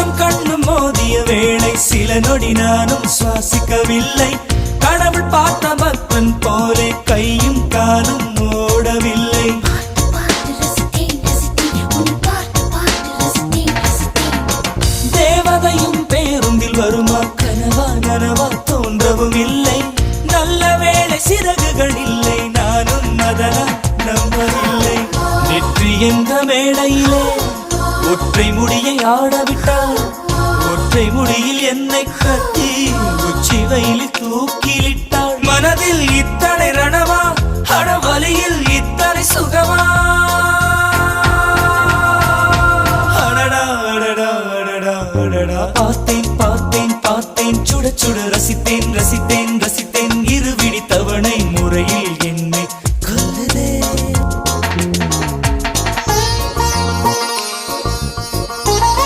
கண்ணும் கண்ணும் மோதிய வேளை சில நொடி நானும் சுவாசிக்கவில்லை. கடவுள் பார்த்த பக்தன் போலே கையும் காலும் ஓடவில்லை. தேவதையும் பேருந்தில் வருமா கனவா நனவா தோன்றவும் இல்லை. நல்ல வேளை சிறகுகள் இல்லை, நானும் அதனால் நம்பவில்லை. நெற்றி என்ற மேடையிலே ஒற்றை முடியை ஆடவிட்டாள். ஒற்றை முடியில் என்னை கட்டி உச்சி வயலில் தூக்கிலிட்டாள். மனதில் இத்தனை ரணமா, அட வலியில் இத்தனை சுகமா?